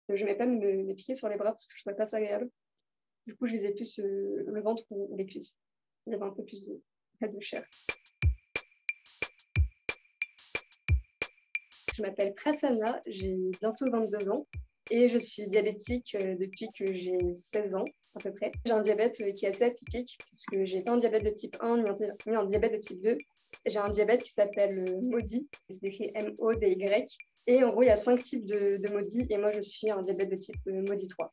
Je n'aimais pas me piquer sur les bras parce que je trouvais pas ça agréable. Du coup, je visais plus le ventre ou les cuisses. Il y avait un peu plus de chair. Je m'appelle Prasanna, j'ai bientôt 22 ans et je suis diabétique depuis que j'ai 16 ans à peu près. J'ai un diabète qui est assez atypique puisque j'ai pas un diabète de type 1 ni un diabète de type 2. J'ai un diabète qui s'appelle MODY, c'est écrit MODY. Et en gros, il y a 5 types de MODY et moi je suis un diabète de type MODY 3.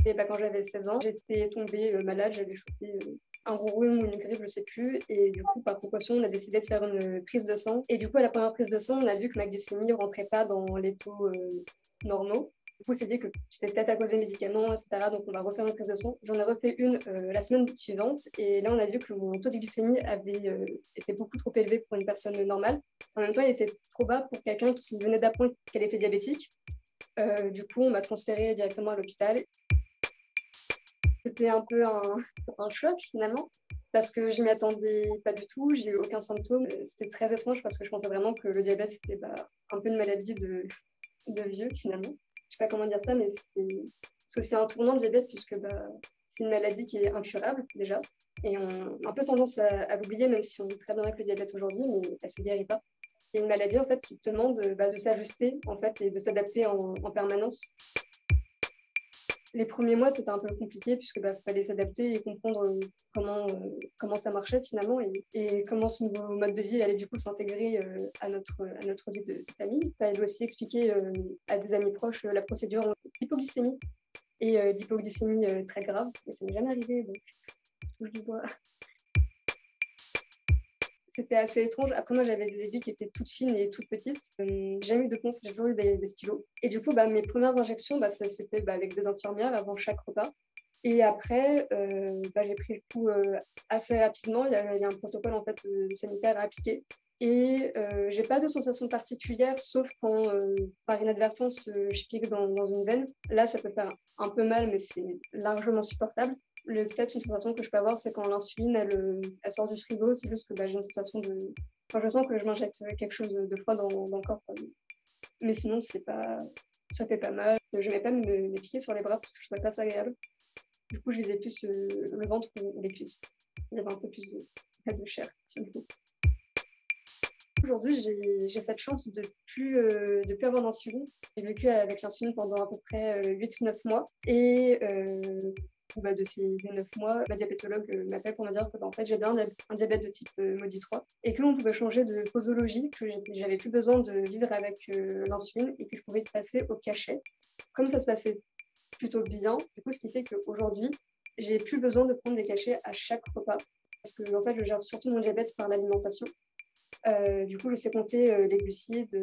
Et quand j'avais 16 ans, j'étais tombée malade, j'avais chopé un gros rhume ou une grippe, je sais plus. Et du coup, par précaution, on a décidé de faire une prise de sang. Et du coup, à la première prise de sang, on a vu que ma glycémie ne rentrait pas dans les taux normaux. Du coup, on s'est dit que c'était peut-être à cause des médicaments, etc. Donc, on va refaire une prise de sang. J'en ai refait une la semaine suivante. Et là, on a vu que mon taux de glycémie avait été beaucoup trop élevé pour une personne normale. En même temps, il était trop bas pour quelqu'un qui venait d'apprendre qu'elle était diabétique. Du coup, on m'a transférée directement à l'hôpital. C'était un peu un choc finalement, parce que je m'y attendais pas du tout, j'ai eu aucun symptôme. C'était très étrange parce que je pensais vraiment que le diabète c'était un peu une maladie de vieux finalement. Je sais pas comment dire ça, mais c'est aussi un tournant le diabète puisque c'est une maladie qui est incurable déjà. Et on a un peu tendance à l'oublier, même si on vit très bien avec le diabète aujourd'hui, mais elle se guérit pas. C'est une maladie en fait qui te demande de s'ajuster en fait et de s'adapter en permanence. Les premiers mois, c'était un peu compliqué puisque fallait s'adapter et comprendre comment ça marchait finalement et comment ce nouveau mode de vie allait du coup s'intégrer à notre vie de famille. Il fallait aussi expliquer à des amis proches la procédure d'hypoglycémie et d'hypoglycémie très grave. Et ça m'est jamais arrivé, donc je touche du bois. C'était assez étrange. Après, moi, j'avais des aiguilles qui étaient toutes fines et toutes petites. J'ai jamais eu de pompe, j'ai toujours eu des stylos. Et du coup, mes premières injections, ça s'est fait avec des infirmières avant chaque repas. Et après, j'ai pris le coup assez rapidement. Il y a un protocole en fait, sanitaire à appliquer. Et j'ai pas de sensation particulière, sauf quand, par inadvertance, je pique dans une veine. Là, ça peut faire un peu mal, mais c'est largement supportable. Peut-être une sensation que je peux avoir, c'est quand l'insuline, elle sort du frigo, c'est juste que j'ai une sensation de... Enfin, je sens que je m'injecte quelque chose de froid dans le corps. Quoi. Mais sinon, ça fait pas mal. Je n'aimais pas me piquer sur les bras parce que je trouvais pas ça agréable. Du coup, je visais plus le ventre ou les cuisses. Il y avait un peu plus de chair. Aujourd'hui, j'ai cette chance de plus avoir d'insuline. J'ai vécu avec l'insuline pendant à peu près 8-9 mois. Et de ces 9 mois, ma diabétologue m'appelle pour me dire que en fait, j'avais un diabète de type MODY 3 et que l'on pouvait changer de posologie, que j'avais plus besoin de vivre avec l'insuline et que je pouvais passer au cachet. Comme ça se passait plutôt bien, du coup, ce qui fait qu'aujourd'hui, j'ai plus besoin de prendre des cachets à chaque repas parce que en fait, je gère surtout mon diabète par l'alimentation. Du coup, je sais compter les glucides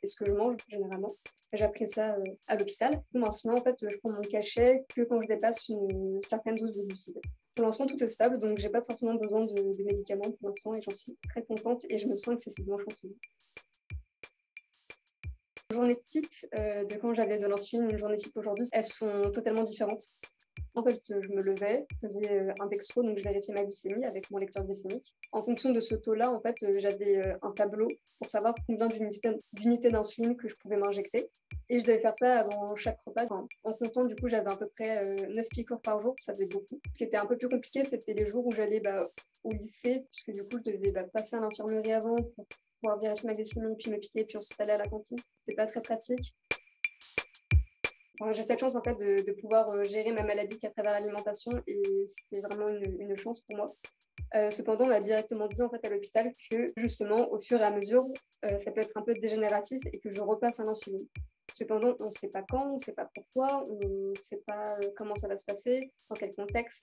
et ce que je mange généralement. J'ai appris ça à l'hôpital. Maintenant, en fait, je prends mon cachet que quand je dépasse une certaine dose de glucides. Pour l'instant, tout est stable, donc j'ai pas forcément besoin de médicaments pour l'instant et j'en suis très contente et je me sens excessivement chanceuse. Une journée type de quand j'avais de l'insuline, une journée type aujourd'hui, elles sont totalement différentes. En fait, je me levais, je faisais un dextro, donc je vérifiais ma glycémie avec mon lecteur glycémique. En fonction de ce taux-là, en fait, j'avais un tableau pour savoir combien d'unités d'insuline que je pouvais m'injecter. Et je devais faire ça avant chaque repas. En comptant, du coup, j'avais à peu près 9 piqûres par jour, ça faisait beaucoup. Ce qui était un peu plus compliqué, c'était les jours où j'allais au lycée, puisque du coup, je devais passer à l'infirmerie avant pour pouvoir vérifier ma glycémie, puis me piquer, puis ensuite aller à la cantine. C'était pas très pratique. Enfin, j'ai cette chance en fait de pouvoir gérer ma maladie qu'à travers l'alimentation et c'est vraiment une chance pour moi. Cependant, on m'a directement dit en fait à l'hôpital que justement au fur et à mesure, ça peut être un peu dégénératif et que je repasse à l'insuline. Cependant, on ne sait pas quand, on ne sait pas pourquoi, on ne sait pas comment ça va se passer, dans quel contexte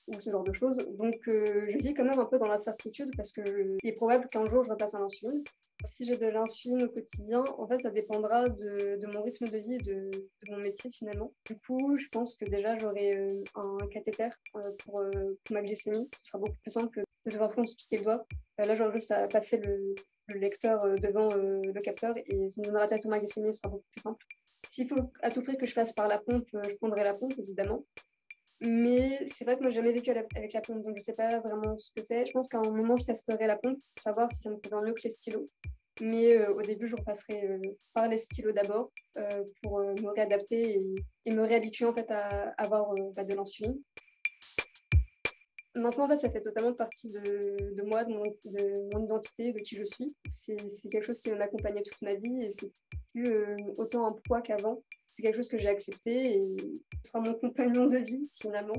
ou ce genre de choses. Donc, je vis quand même un peu dans l'incertitude parce qu'il est probable qu'un jour je repasse à l'insuline. Si j'ai de l'insuline au quotidien, en fait, ça dépendra de mon rythme de vie et de mon métier finalement. Du coup, je pense que déjà, j'aurai un cathéter pour ma glycémie. Ce sera beaucoup plus simple que de devoir se piquer le doigt. Là, j'aurai juste à passer le lecteur devant le capteur et ça me donnera directement ma glycémie, ce sera beaucoup plus simple. S'il faut à tout prix que je passe par la pompe, je prendrai la pompe, évidemment. Mais c'est vrai que moi, j'ai jamais vécu avec la pompe, donc je sais pas vraiment ce que c'est. Je pense qu'à un moment, je testerai la pompe pour savoir si ça me convient mieux que les stylos. Mais au début, je repasserai par les stylos d'abord pour me réadapter et me réhabituer en fait à avoir de l'insuline. Maintenant, en fait, ça fait totalement partie de moi, de mon identité, de qui je suis. C'est quelque chose qui m'a accompagnée toute ma vie et c'est plus autant un poids qu'avant. C'est quelque chose que j'ai accepté et ce sera mon compagnon de vie finalement.